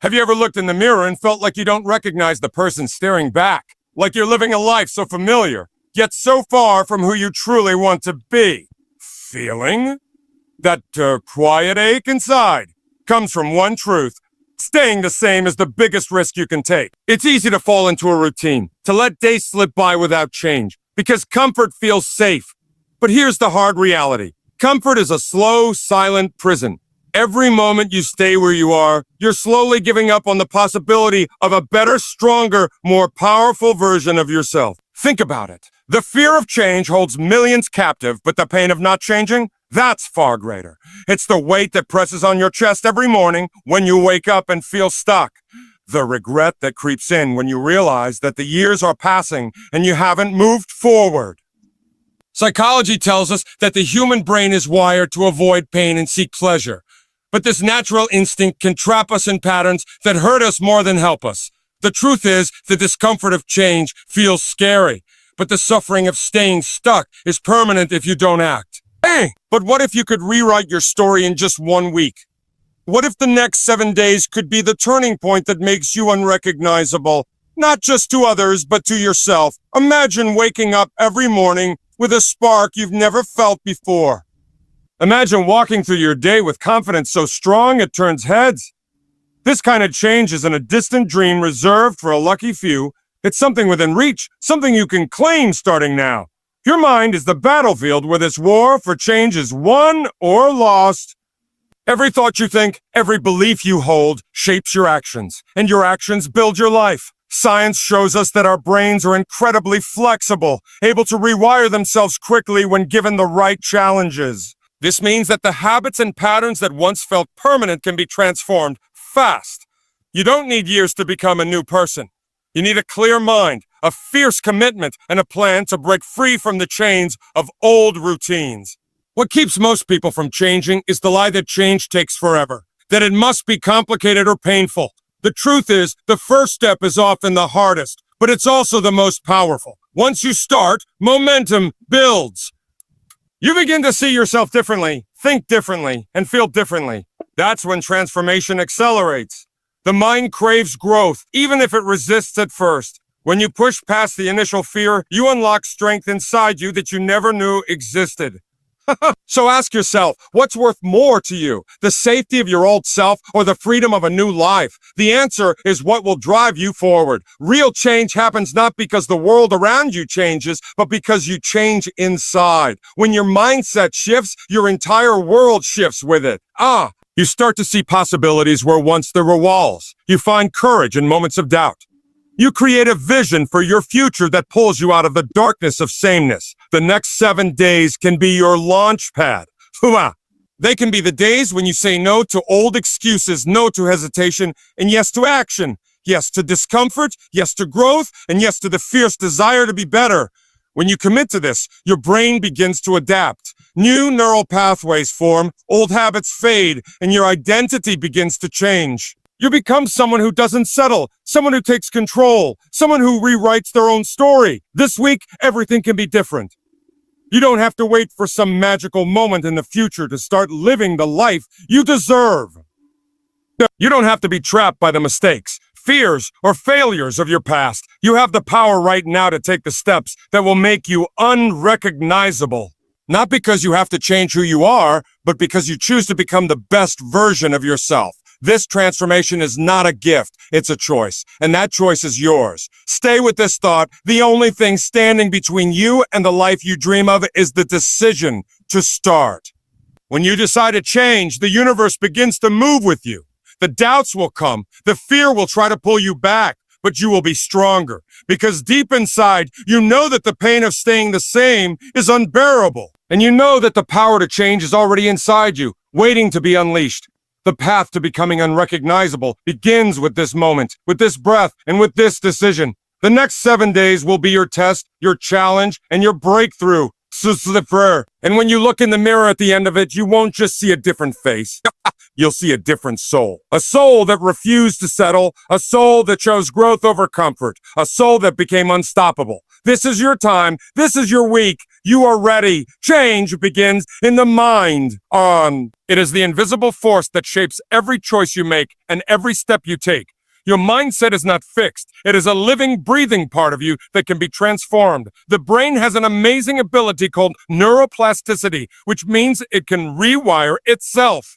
Have you ever looked in the mirror and felt like you don't recognize the person staring back? Like you're living a life so familiar, yet so far from who you truly want to be? Feeling? That quiet ache inside comes from one truth. Staying the same is the biggest risk you can take. It's easy to fall into a routine, to let days slip by without change, because comfort feels safe. But here's the hard reality. Comfort is a slow, silent prison. Every moment you stay where you are, you're slowly giving up on the possibility of a better, stronger, more powerful version of yourself. Think about it. The fear of change holds millions captive, but the pain of not changing? That's far greater. It's the weight that presses on your chest every morning when you wake up and feel stuck. The regret that creeps in when you realize that the years are passing and you haven't moved forward. Psychology tells us that the human brain is wired to avoid pain and seek pleasure. But this natural instinct can trap us in patterns that hurt us more than help us. The truth is, the discomfort of change feels scary, but the suffering of staying stuck is permanent if you don't act. Hey, but what if you could rewrite your story in just 1 week? What if the next 7 days could be the turning point that makes you unrecognizable? Not just to others, but to yourself. Imagine waking up every morning with a spark you've never felt before. Imagine walking through your day with confidence so strong it turns heads. This kind of change isn't a distant dream reserved for a lucky few. It's something within reach, something you can claim starting now. Your mind is the battlefield where this war for change is won or lost. Every thought you think, every belief you hold, shapes your actions, and your actions build your life. Science shows us that our brains are incredibly flexible, able to rewire themselves quickly when given the right challenges. This means that the habits and patterns that once felt permanent can be transformed fast. You don't need years to become a new person. You need a clear mind, a fierce commitment, and a plan to break free from the chains of old routines. What keeps most people from changing is the lie that change takes forever, that it must be complicated or painful. The truth is, the first step is often the hardest, but it's also the most powerful. Once you start, momentum builds. You begin to see yourself differently, think differently, and feel differently. That's when transformation accelerates. The mind craves growth, even if it resists at first. When you push past the initial fear, you unlock strength inside you that you never knew existed. So ask yourself, what's worth more to you? The safety of your old self or the freedom of a new life? The answer is what will drive you forward. Real change happens not because the world around you changes, but because you change inside. When your mindset shifts, your entire world shifts with it. You start to see possibilities where once there were walls. You find courage in moments of doubt. You create a vision for your future that pulls you out of the darkness of sameness. The next 7 days can be your launch pad. They can be the days when you say no to old excuses, no to hesitation, and yes to action. Yes to discomfort, yes to growth, and yes to the fierce desire to be better. When you commit to this, your brain begins to adapt. New neural pathways form, old habits fade, and your identity begins to change. You become someone who doesn't settle, someone who takes control, someone who rewrites their own story. This week, everything can be different. You don't have to wait for some magical moment in the future to start living the life you deserve. You don't have to be trapped by the mistakes, fears, or failures of your past. You have the power right now to take the steps that will make you unrecognizable. Not because you have to change who you are, but because you choose to become the best version of yourself. This transformation is not a gift, it's a choice, and that choice is yours. Stay with this thought. The only thing standing between you and the life you dream of is the decision to start. When you decide to change, the universe begins to move with you. The doubts will come, the fear will try to pull you back, but you will be stronger. Because deep inside, you know that the pain of staying the same is unbearable. And you know that the power to change is already inside you, waiting to be unleashed. The path to becoming unrecognizable begins with this moment, with this breath, and with this decision. The next 7 days will be your test, your challenge, and your breakthrough. slipper. And when you look in the mirror at the end of it, you won't just see a different face. You'll see a different soul. A soul that refused to settle. A soul that chose growth over comfort. A soul that became unstoppable. This is your time. This is your week. You are ready. Change begins in the mind. It is the invisible force that shapes every choice you make and every step you take. Your mindset is not fixed. It is a living, breathing part of you that can be transformed. The brain has an amazing ability called neuroplasticity, which means it can rewire itself.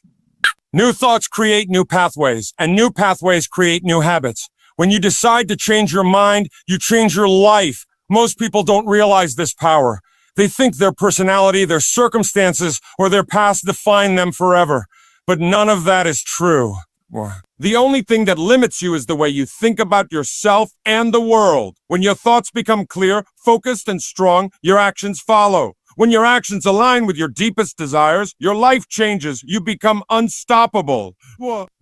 New thoughts create new pathways, and new pathways create new habits. When you decide to change your mind, you change your life. Most people don't realize this power. They think their personality, their circumstances, or their past define them forever. But none of that is true. The only thing that limits you is the way you think about yourself and the world. When your thoughts become clear, focused, and strong, your actions follow. When your actions align with your deepest desires, your life changes. You become unstoppable.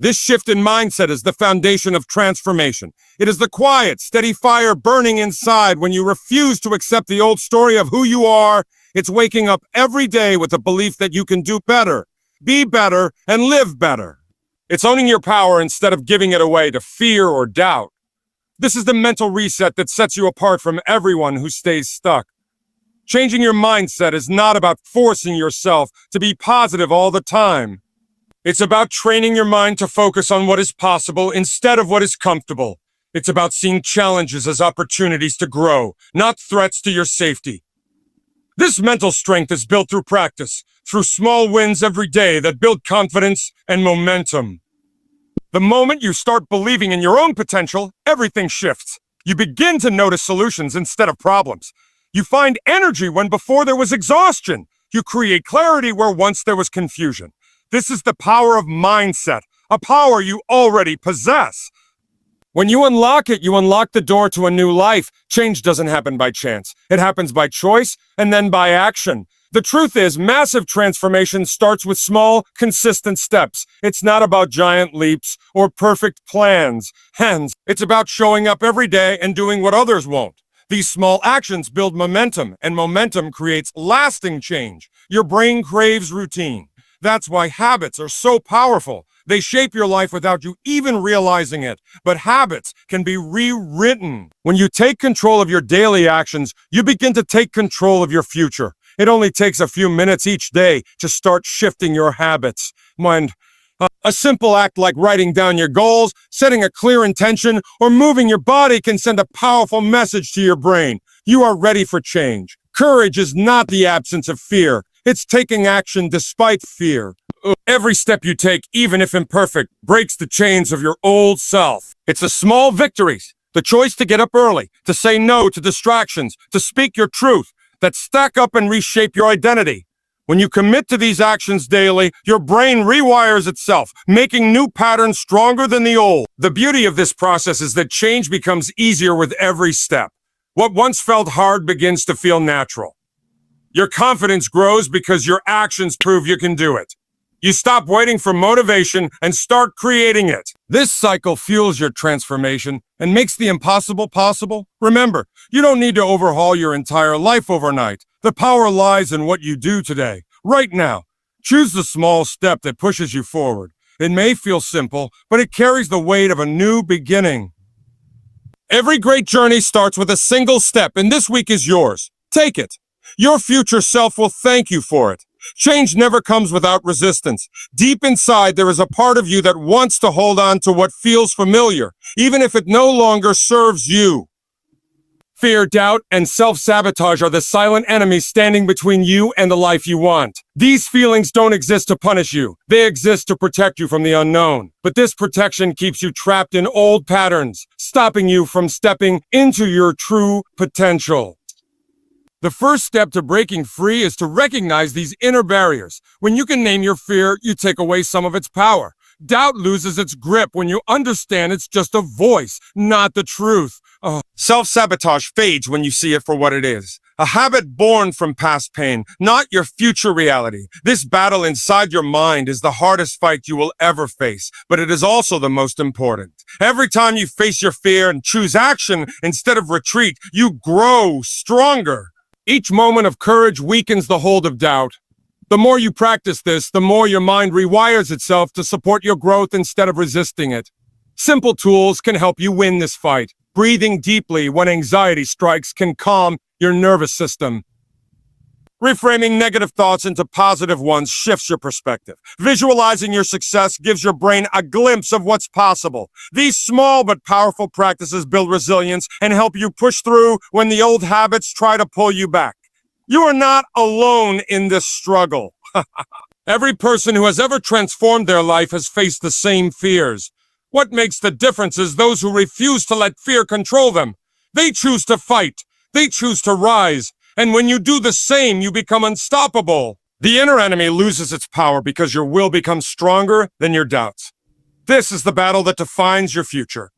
This shift in mindset is the foundation of transformation. It is the quiet, steady fire burning inside when you refuse to accept the old story of who you are. It's waking up every day with the belief that you can do better, be better, and live better. It's owning your power instead of giving it away to fear or doubt. This is the mental reset that sets you apart from everyone who stays stuck. Changing your mindset is not about forcing yourself to be positive all the time. It's about training your mind to focus on what is possible instead of what is comfortable. It's about seeing challenges as opportunities to grow, not threats to your safety. This mental strength is built through practice, through small wins every day that build confidence and momentum. The moment you start believing in your own potential, everything shifts. You begin to notice solutions instead of problems. You find energy when before there was exhaustion. You create clarity where once there was confusion. This is the power of mindset, a power you already possess. When you unlock it, you unlock the door to a new life. Change doesn't happen by chance. It happens by choice and then by action. The truth is, massive transformation starts with small, consistent steps. It's not about giant leaps or perfect plans. Hence, it's about showing up every day and doing what others won't. These small actions build momentum, and momentum creates lasting change. Your brain craves routine. That's why habits are so powerful. They shape your life without you even realizing it. But habits can be rewritten. When you take control of your daily actions, you begin to take control of your future. It only takes a few minutes each day to start shifting your habits. A simple act like writing down your goals, setting a clear intention, or moving your body can send a powerful message to your brain. You are ready for change. Courage is not the absence of fear. It's taking action despite fear. Every step you take, even if imperfect, breaks the chains of your old self. It's the small victories, the choice to get up early, to say no to distractions, to speak your truth, that stack up and reshape your identity. When you commit to these actions daily, your brain rewires itself, making new patterns stronger than the old. The beauty of this process is that change becomes easier with every step. What once felt hard begins to feel natural. Your confidence grows because your actions prove you can do it. You stop waiting for motivation and start creating it. This cycle fuels your transformation and makes the impossible possible. Remember, you don't need to overhaul your entire life overnight. The power lies in what you do today, right now. Choose the small step that pushes you forward. It may feel simple, but it carries the weight of a new beginning. Every great journey starts with a single step, and this week is yours. Take it. Your future self will thank you for it. Change never comes without resistance. Deep inside, there is a part of you that wants to hold on to what feels familiar, even if it no longer serves you. Fear, doubt, and self-sabotage are the silent enemies standing between you and the life you want. These feelings don't exist to punish you. They exist to protect you from the unknown. But this protection keeps you trapped in old patterns, stopping you from stepping into your true potential. The first step to breaking free is to recognize these inner barriers. When you can name your fear, you take away some of its power. Doubt loses its grip when you understand it's just a voice, not the truth. Self-sabotage fades when you see it for what it is. A habit born from past pain, not your future reality. This battle inside your mind is the hardest fight you will ever face, but it is also the most important. Every time you face your fear and choose action instead of retreat, you grow stronger. Each moment of courage weakens the hold of doubt. The more you practice this, the more your mind rewires itself to support your growth instead of resisting it. Simple tools can help you win this fight. Breathing deeply when anxiety strikes can calm your nervous system. Reframing negative thoughts into positive ones shifts your perspective. Visualizing your success gives your brain a glimpse of what's possible. These small but powerful practices build resilience and help you push through when the old habits try to pull you back. You are not alone in this struggle. Every person who has ever transformed their life has faced the same fears. What makes the difference is those who refuse to let fear control them. They choose to fight. They choose to rise. And when you do the same, you become unstoppable. The inner enemy loses its power because your will becomes stronger than your doubts. This is the battle that defines your future.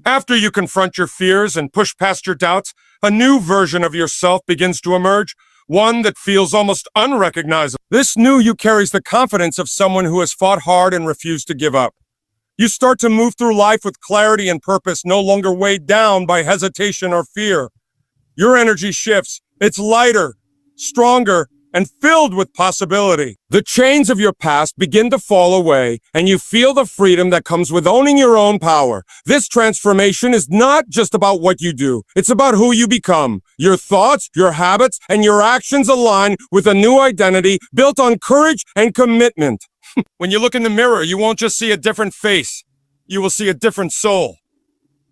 After you confront your fears and push past your doubts, a new version of yourself begins to emerge, one that feels almost unrecognizable. This new you carries the confidence of someone who has fought hard and refused to give up. You start to move through life with clarity and purpose, no longer weighed down by hesitation or fear. Your energy shifts. It's lighter, stronger, and filled with possibility. The chains of your past begin to fall away, and you feel the freedom that comes with owning your own power. This transformation is not just about what you do. It's about who you become. Your thoughts, your habits, and your actions align with a new identity built on courage and commitment. When you look in the mirror, you won't just see a different face. You will see a different soul.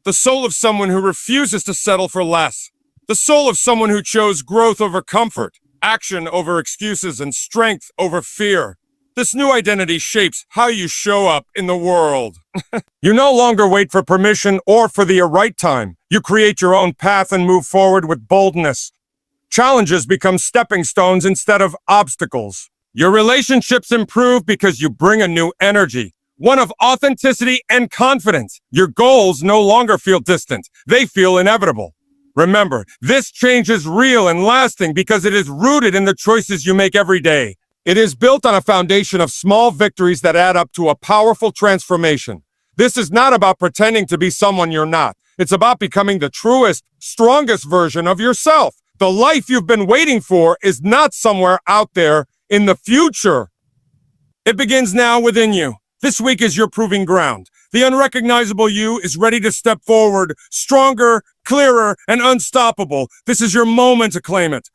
The soul of someone who refuses to settle for less. The soul of someone who chose growth over comfort, action over excuses, and strength over fear. This new identity shapes how you show up in the world. You no longer wait for permission or for the right time. You create your own path and move forward with boldness. Challenges become stepping stones instead of obstacles. Your relationships improve because you bring a new energy, one of authenticity and confidence. Your goals no longer feel distant. They feel inevitable. Remember, this change is real and lasting because it is rooted in the choices you make every day. It is built on a foundation of small victories that add up to a powerful transformation. This is not about pretending to be someone you're not. It's about becoming the truest, strongest version of yourself. The life you've been waiting for is not somewhere out there in the future. It begins now within you. This week is your proving ground. The unrecognizable you is ready to step forward, stronger, clearer, and unstoppable. This is your moment to claim it.